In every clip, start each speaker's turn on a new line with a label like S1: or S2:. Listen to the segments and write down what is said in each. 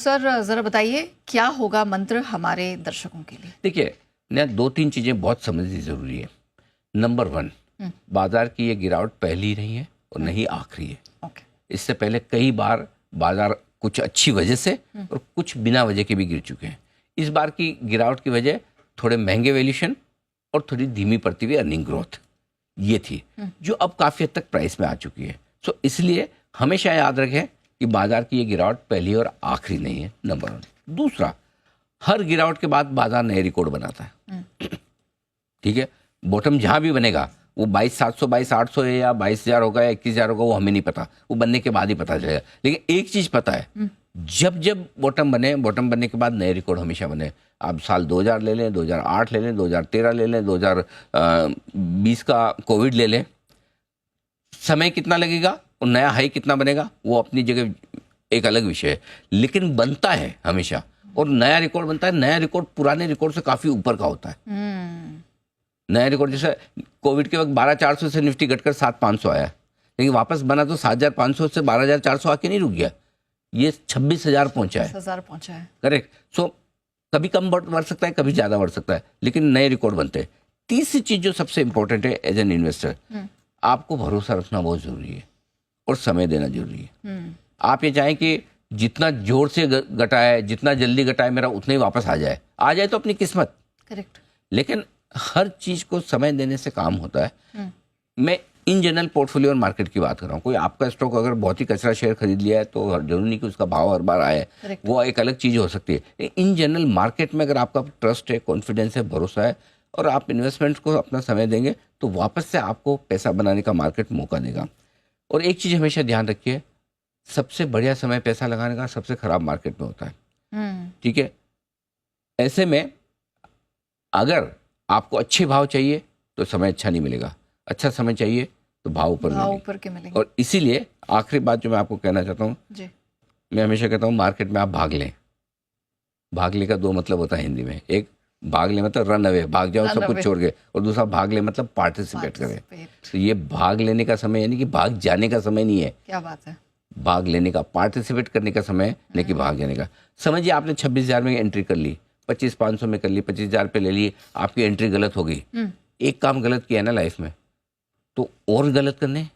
S1: Sir जरा बताइए क्या होगा मंत्र हमारे दर्शकों के लिए?
S2: देखिए न, 2-3 चीजें बहुत समझनी जरूरी है। नंबर 1, बाजार की ये गिरावट पहली नहीं है और नहीं आखिरी है। इससे पहले कई बार बाजार कुछ अच्छी वजह से और कुछ बिना वजह के भी गिर चुके हैं। इस बार की गिरावट की वजह थोड़े महंगे वैल्यूएशन और थोड़ी धीमी पड़ती हुई अर्निंग ग्रोथ ये थी, जो अब काफी हद तक प्राइस में आ चुकी है। सो इसलिए हमेशा याद रखें कि बाजार की ये गिरावट पहली और आखिरी नहीं है, नंबर 1। दूसरा, हर गिरावट के बाद बाजार नए रिकॉर्ड बनाता है। ठीक है, बॉटम जहां भी बनेगा वो 22,700 22,800 है या 22,000 होगा या 21,000 होगा, वो हमें नहीं पता, वो बनने के बाद ही पता चलेगा। लेकिन एक चीज पता है, जब जब बॉटम बनने के बाद नए रिकॉर्ड हमेशा बने। आप साल 2000 ले लें, 2008 ले लें, 2013 ले लें, 2020 का कोविड ले लें, समय कितना लगेगा और नया हाई कितना बनेगा वो अपनी जगह एक अलग विषय है, लेकिन बनता है हमेशा। और नया रिकॉर्ड बनता है, नया रिकॉर्ड पुराने रिकॉर्ड से काफी ऊपर का होता है। नया रिकॉर्ड जैसे कोविड के वक्त 12,400 से निफ्टी घटकर 7,500 आया, लेकिन वापस बना तो 7,500 से 12,400 आके नहीं रुक गया, ये 26,000 पहुंचा है। करेक्ट। सो कभी कम बढ़ सकता है, कभी ज्यादा बढ़ सकता है, लेकिन नए रिकॉर्ड बनते हैं। तीसरी चीज जो सबसे इंपॉर्टेंट है एज एन इन्वेस्टर, आपको भरोसा रखना बहुत जरूरी है और समय देना जरूरी है। आप ये चाहें कि जितना जोर से घटाए, जितना जल्दी घटाए, मेरा उतना ही वापस आ जाए तो अपनी किस्मत। करेक्ट। लेकिन हर चीज को समय देने से काम होता है। मैं इन जनरल पोर्टफोलियो और मार्केट की बात कर रहा हूँ। कोई आपका स्टॉक अगर बहुत ही कचरा शेयर खरीद लिया है तो जरूरी नहीं कि उसका भाव हर बार आए, वो एक अलग चीज हो सकती है। इन जनरल मार्केट में अगर आपका ट्रस्ट है, कॉन्फिडेंस है, भरोसा है और आप इन्वेस्टमेंट को अपना समय देंगे तो वापस से आपको पैसा बनाने का मार्केट मौका देगा। और एक चीज हमेशा ध्यान रखिए, सबसे बढ़िया समय पैसा लगाने का सबसे खराब मार्केट में होता है। ठीक है, ऐसे में अगर आपको अच्छे भाव चाहिए तो समय अच्छा नहीं मिलेगा, अच्छा समय चाहिए तो भाव ऊपर के मिलेंगे। और इसीलिए आखिरी बात जो मैं आपको कहना चाहता हूँ, मैं हमेशा कहता हूँ मार्केट में आप भाग लें। भागले का 2 मतलब होता है हिंदी में, एक भाग ले मतलब रन अवे, भाग जाओ सब कुछ छोड़ के, और दूसरा भाग ले मतलब पार्टिसिपेट करें। तो ये भाग लेने का समय यानी कि भाग जाने का समय नहीं है। क्या बात है। भाग लेने का, पार्टिसिपेट करने का समय नहीं कि भाग जाने का। समझिए आपने 26,000 में एंट्री कर ली, 25,500 में कर ली, 25,000 पे ले ली, आपकी एंट्री गलत हो गई। एक काम गलत किया ना लाइफ में तो और गलत करने।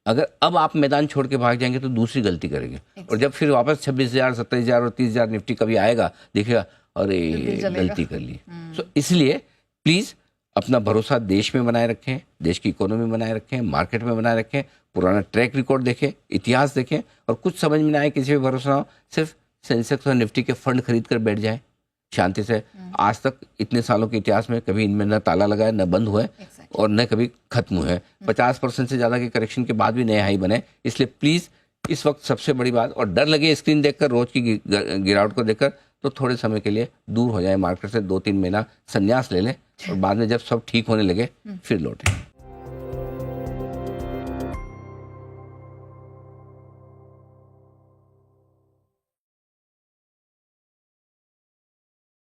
S2: अगर अब आप मैदान छोड़ के भाग जाएंगे तो दूसरी गलती करेंगे। और जब फिर वापस 26,000 27,000 और 30,000 निफ्टी कभी आएगा, देखिएगा अरे गलती कर ली। सो इसलिए प्लीज अपना भरोसा देश में बनाए रखें, देश की इकोनॉमी में बनाए रखें, मार्केट में बनाए रखें, पुराना ट्रैक रिकॉर्ड देखें, इतिहास देखें, और कुछ समझ में ना आए, किसी पे भरोसा ना हो, सिर्फ सेंसेक्स और निफ्टी के फंड खरीद कर बैठ जाए शांति से। आज तक इतने सालों के इतिहास में कभी इनमें न ताला लगा है, न बंद हुआ है और न कभी खत्म हुआ है। 50% से ज्यादा के करेक्शन के बाद भी नए हाई बने। इसलिए प्लीज इस वक्त सबसे बड़ी बात, और डर लगे स्क्रीन देखकर, रोज की गिरावट को देखकर, तो थोड़े समय के लिए दूर हो जाए मार्केट से, 2-3 महीना संन्यास ले लें और बाद में जब सब ठीक होने लगे फिर लौटें।